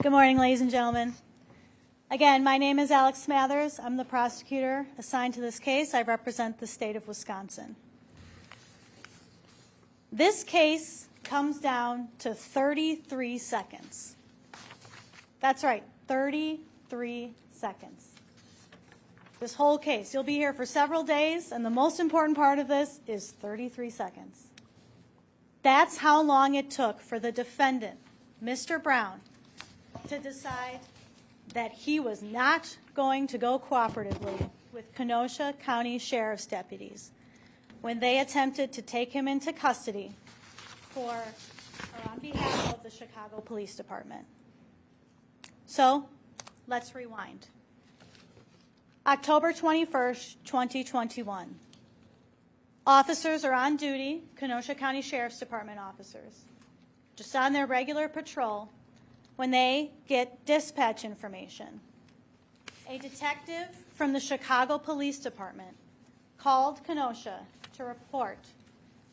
Good morning, ladies and gentlemen. Again, my name is Alex Smathers. I'm the prosecutor assigned to this case. I represent the state of Wisconsin. This case comes down to 33 seconds. That's right, 33 seconds. This whole case, you'll be here for several days, and the most important part of this is 33 seconds. That's how long it took for the defendant, Mr. Brown, to decide that he was not going to go cooperatively with Kenosha County Sheriff's deputies when they attempted to take him into custody on behalf of the Chicago Police Department. So, let's rewind. October 21st, 2021. Officers are on duty, Kenosha County Sheriff's Department officers, just on their regular patrol when they get dispatch information. A detective from the Chicago Police Department called Kenosha to report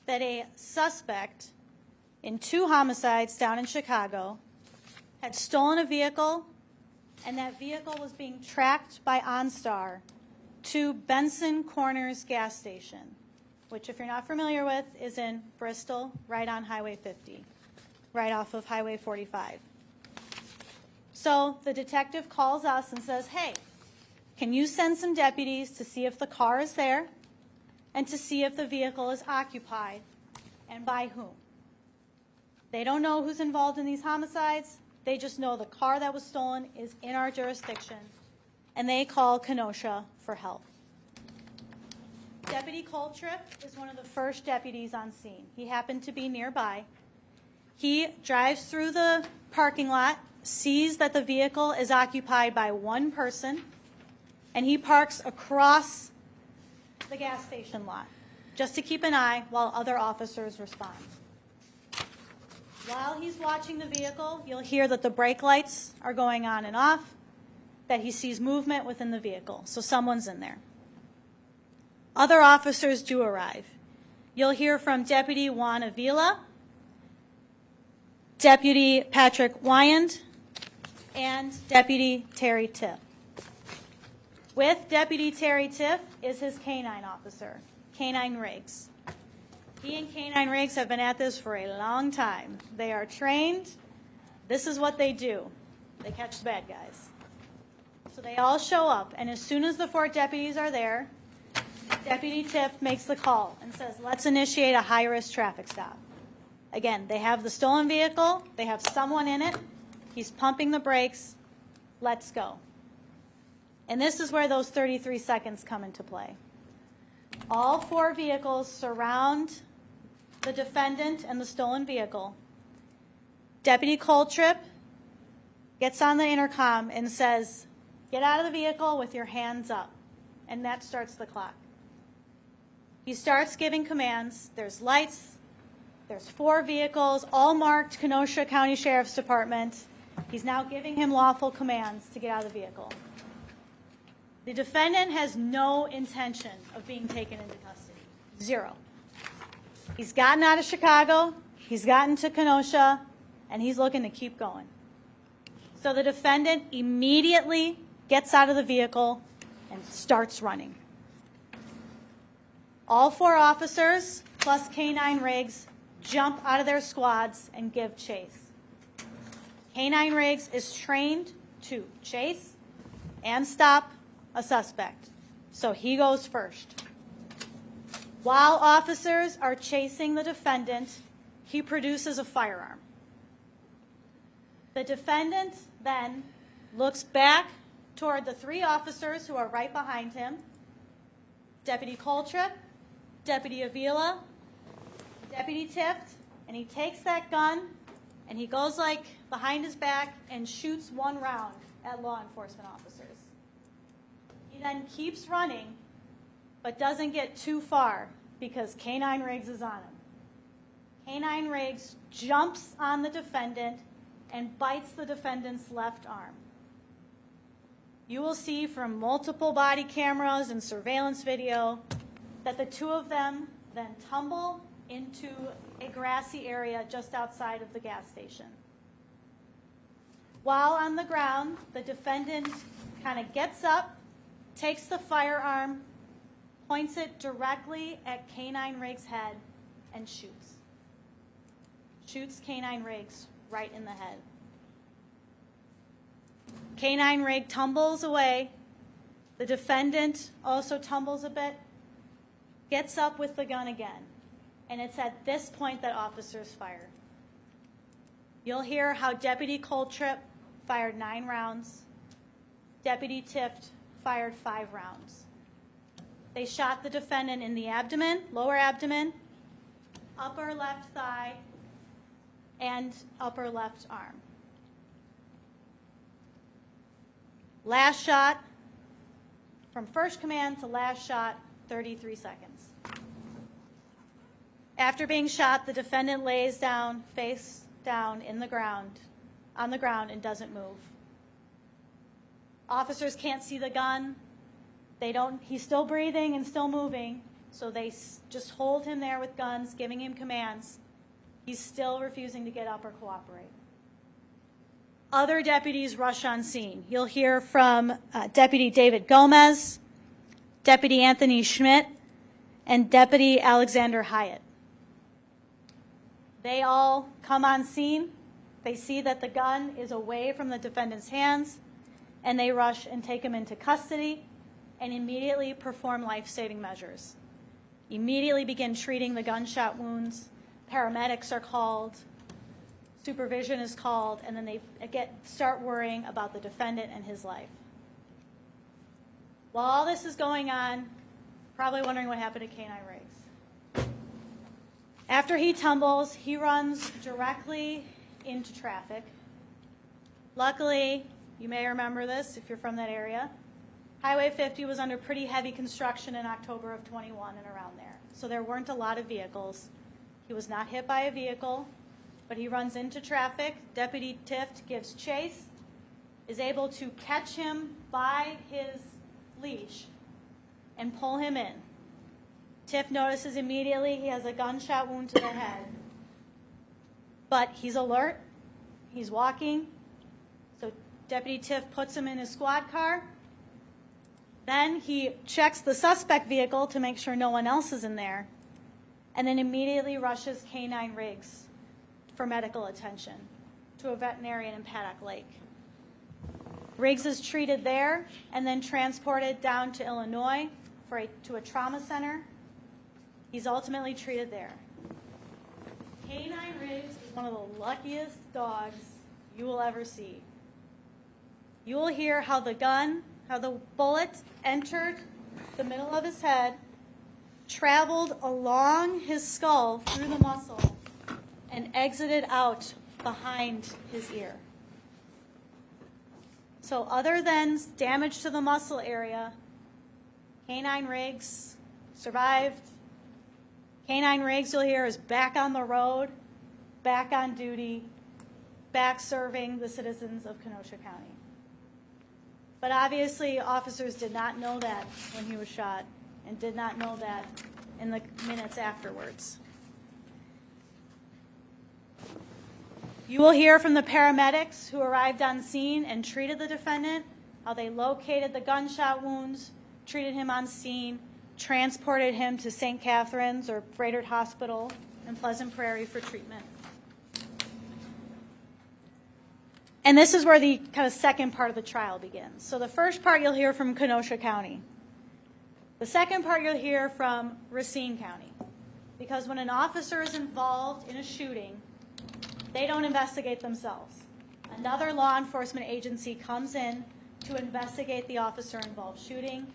that a suspect in 2 homicides down in Chicago had stolen a vehicle, and that vehicle was being tracked by OnStar to Benson Corners gas station, which, if you're not familiar with, is in Bristol, right on Highway 50, right off of Highway 45. So the detective calls us and says, hey, can you send some deputies to see if the car is there and to see if the vehicle is occupied and by whom? They don't know who's involved in these homicides. They just know the car that was stolen is in our jurisdiction, and they call Kenosha for help. Deputy Coltrip is one of the first deputies on scene. He happened to be nearby. He drives through the parking lot, sees that the vehicle is occupied by one person, and he parks across the gas station lot just to keep an eye while other officers respond. While he's watching the vehicle, you'll hear that the brake lights are going on and off, that he sees movement within the vehicle, so someone's in there. Other officers do arrive. You'll hear from Deputy Juan Avila, Deputy Patrick Wyand, and Deputy Terry Tiff. With Deputy Terry Tiff is his canine officer, Canine Riggs. He and Canine Riggs have been at this for a long time. They are trained. This is what they do. They catch the bad guys. So they all show up, and as soon as the 4 deputies are there, Deputy Tiff makes the call and says, let's initiate a high-risk traffic stop. Again, they have the stolen vehicle. They have someone in it. He's pumping the brakes. Let's go. And this is where those 33 seconds come into play. All 4 vehicles surround the defendant and the stolen vehicle. Deputy Coltrip gets on the intercom and says, get out of the vehicle with your hands up. And that starts the clock. He starts giving commands. There's lights. There's 4 vehicles, all marked Kenosha County Sheriff's Department. He's now giving him lawful commands to get out of the vehicle. The defendant has no intention of being taken into custody. 0. He's gotten out of Chicago, he's gotten to Kenosha, and he's looking to keep going. So the defendant immediately gets out of the vehicle and starts running. All 4 officers, plus Canine Riggs, jump out of their squads and give chase. Canine Riggs is trained to chase and stop a suspect, so he goes first. While officers are chasing the defendant, he produces a firearm. The defendant then looks back toward the 3 officers who are right behind him, Deputy Coltrip, Deputy Avila, Deputy Tiff, and he takes that gun and he goes like behind his back and shoots 1 round at law enforcement officers. He then keeps running, but doesn't get too far because Canine Riggs is on him. Canine Riggs jumps on the defendant and bites the defendant's left arm. You will see from multiple body cameras and surveillance video that the 2 of them then tumble into a grassy area just outside of the gas station. While on the ground, the defendant kind of gets up, takes the firearm, points it directly at Canine Riggs' head, and shoots. Shoots Canine Riggs right in the head. Canine Riggs tumbles away. The defendant also tumbles a bit, gets up with the gun again, and it's at this point that officers fire. You'll hear how Deputy Coltrip fired 9 rounds. Deputy Tift fired 5 rounds. They shot the defendant in the abdomen, lower abdomen, upper left thigh, and upper left arm. Last shot, from first command to last shot, 33 seconds. After being shot, the defendant lays down, face down on the ground, and doesn't move. Officers can't see the gun. He's still breathing and still moving, so they just hold him there with guns, giving him commands. He's still refusing to get up or cooperate. Other deputies rush on scene. You'll hear from Deputy David Gomez, Deputy Anthony Schmidt, and Deputy Alexander Hyatt. They all come on scene. They see that the gun is away from the defendant's hands, and they rush and take him into custody and immediately perform life-saving measures. Immediately begin treating the gunshot wounds. Paramedics are called. Supervision is called, and then they start worrying about the defendant and his life. While all this is going on, probably wondering what happened to Canine Riggs. After he tumbles, he runs directly into traffic. Luckily, you may remember this if you're from that area, Highway 50 was under pretty heavy construction in October of 21 and around there. So there weren't a lot of vehicles. He was not hit by a vehicle, but he runs into traffic. Deputy Tift gives chase, is able to catch him by his leash and pull him in. Tift notices immediately he has a gunshot wound to the head. But he's alert, he's walking, so Deputy Tift puts him in his squad car. Then he checks the suspect vehicle to make sure no one else is in there, and then immediately rushes Canine Riggs for medical attention to a veterinarian in Paddock Lake. Riggs is treated there and then transported down to Illinois to a trauma center. He's ultimately treated there. Canine Riggs is one of the luckiest dogs you will ever see. You will hear how the bullet entered the middle of his head, traveled along his skull through the muscle, and exited out behind his ear. So other than damage to the muscle area, Canine Riggs survived. Canine Riggs, you'll hear, is back on the road, back on duty, back serving the citizens of Kenosha County. But obviously, officers did not know that when he was shot and did not know that in the minutes afterwards. You will hear from the paramedics who arrived on scene and treated the defendant, how they located the gunshot wounds, treated him on scene, transported him to St. Catherine's or Frederick Hospital in Pleasant Prairie for treatment. And this is where the kind of second part of the trial begins. So the first part you'll hear from Kenosha County. The second part you'll hear from Racine County. Because when an officer is involved in a shooting, they don't investigate themselves. Another law enforcement agency comes in to investigate the officer-involved shooting,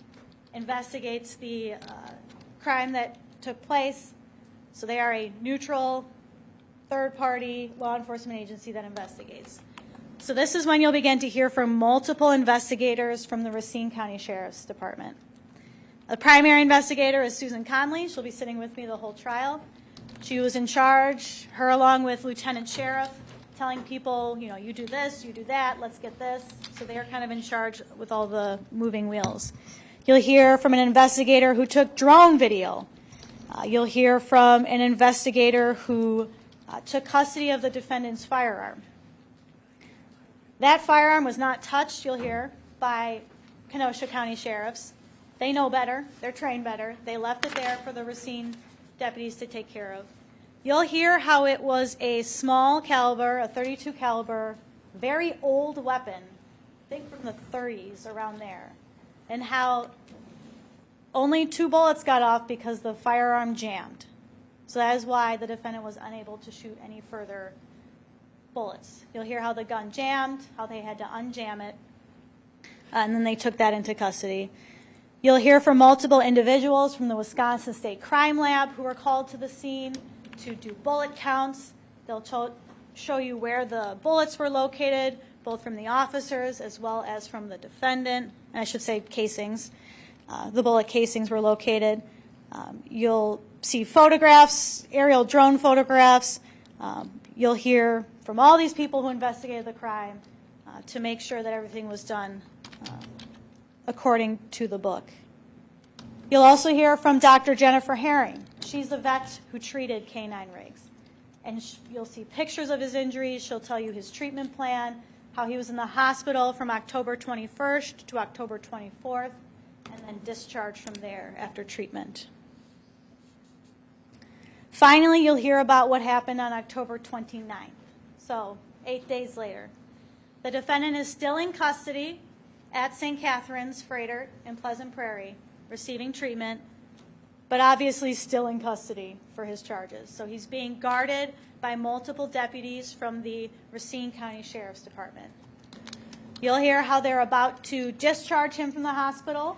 investigates the crime that took place. So they are a neutral, third-party law enforcement agency that investigates. So this is when you'll begin to hear from multiple investigators from the Racine County Sheriff's Department. The primary investigator is Susan Conley. She'll be sitting with me the whole trial. She was in charge, her along with Lieutenant Sheriff, telling people, you do this, you do that, let's get this. So they're kind of in charge with all the moving wheels. You'll hear from an investigator who took drone video. You'll hear from an investigator who took custody of the defendant's firearm. That firearm was not touched, you'll hear, by Kenosha County sheriffs. They know better. They're trained better. They left it there for the Racine deputies to take care of. You'll hear how it was a small caliber, a .32 caliber, very old weapon, I think from the 30s, around there, and how only 2 bullets got off because the firearm jammed. So that is why the defendant was unable to shoot any further bullets. You'll hear how the gun jammed, how they had to unjam it, and then they took that into custody. You'll hear from multiple individuals from the Wisconsin State Crime Lab who were called to the scene to do bullet counts. They'll show you where the bullets were located, both from the officers as well as from the defendant, and I should say casings. The bullet casings were located. You'll see photographs, aerial drone photographs. You'll hear from all these people who investigated the crime to make sure that everything was done according to the book. You'll also hear from Dr. Jennifer Herring. She's the vet who treated K9 Riggs. And you'll see pictures of his injuries. She'll tell you his treatment plan, how he was in the hospital from October 21st to October 24th, and then discharged from there after treatment. Finally, you'll hear about what happened on October 29th, so 8 days later. The defendant is still in custody at St. Catherine's Freighter in Pleasant Prairie, receiving treatment, but obviously still in custody for his charges. So he's being guarded by multiple deputies from the Racine County Sheriff's Department. You'll hear how they're about to discharge him from the hospital,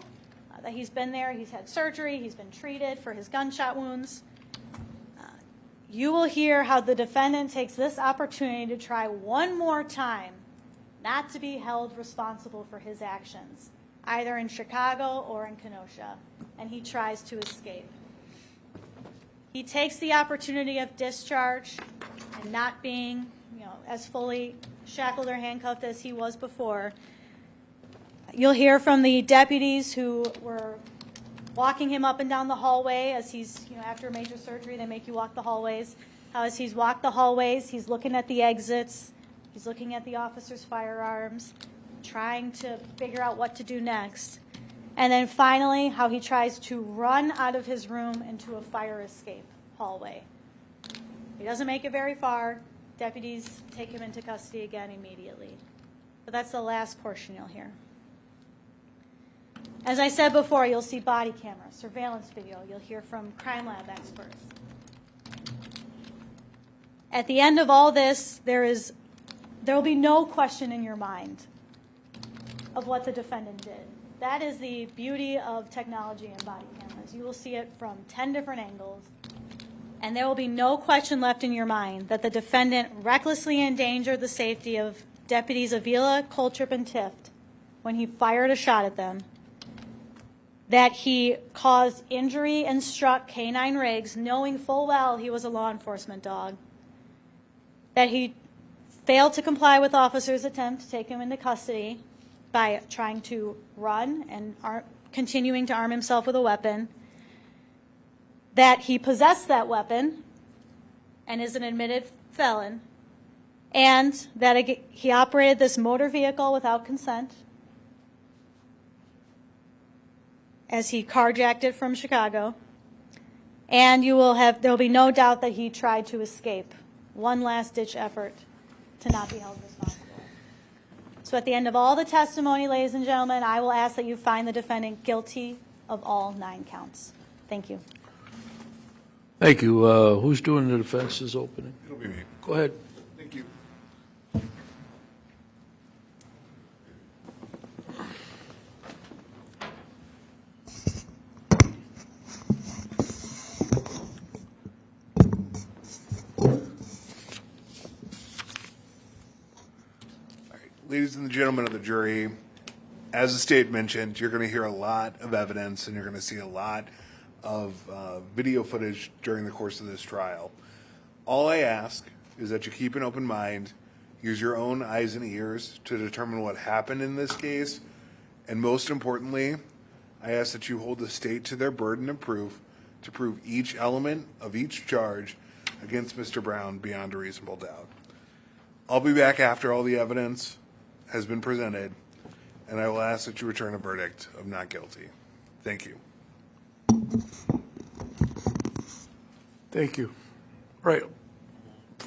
that he's been there, he's had surgery, he's been treated for his gunshot wounds. You will hear how the defendant takes this opportunity to try one more time not to be held responsible for his actions, either in Chicago or in Kenosha, and he tries to escape. He takes the opportunity of discharge and not being, as fully shackled or handcuffed as he was before. You'll hear from the deputies who were walking him up and down the hallway as he's, after major surgery, they make you walk the hallways. How as he's walked the hallways, he's looking at the exits, he's looking at the officers' firearms, trying to figure out what to do next. And then finally, how he tries to run out of his room into a fire escape hallway. He doesn't make it very far. Deputies take him into custody again immediately. But that's the last portion you'll hear. As I said before, you'll see body cameras, surveillance video. You'll hear from crime lab experts. At the end of all this, there will be no question in your mind of what the defendant did. That is the beauty of technology and body cameras. You will see it from 10 different angles, and there will be no question left in your mind that the defendant recklessly endangered the safety of Deputies Avila, Coltrip, and Tift when he fired a shot at them, that he caused injury and struck K9 Riggs, knowing full well he was a law enforcement dog, that he failed to comply with officers' attempt to take him into custody by trying to run and continuing to arm himself with a weapon, that he possessed that weapon and is an admitted felon, and that he operated this motor vehicle without consent as he carjacked it from Chicago, and there will be no doubt that he tried to escape. One last-ditch effort to not be held responsible. So at the end of all the testimony, ladies and gentlemen, I will ask that you find the defendant guilty of all 9 counts. Thank you. Thank you. Who's doing the defense's opening? It'll be me. Go ahead. Thank you. Ladies and gentlemen of the jury, as the state mentioned, you're going to hear a lot of evidence and you're going to see a lot of video footage during the course of this trial. All I ask is that you keep an open mind, use your own eyes and ears to determine what happened in this case, and most importantly, I ask that you hold the state to their burden of proof to prove each element of each charge against Mr. Brown beyond a reasonable doubt. I'll be back after all the evidence has been presented, and I will ask that you return a verdict of not guilty. Thank you. Thank you. Right.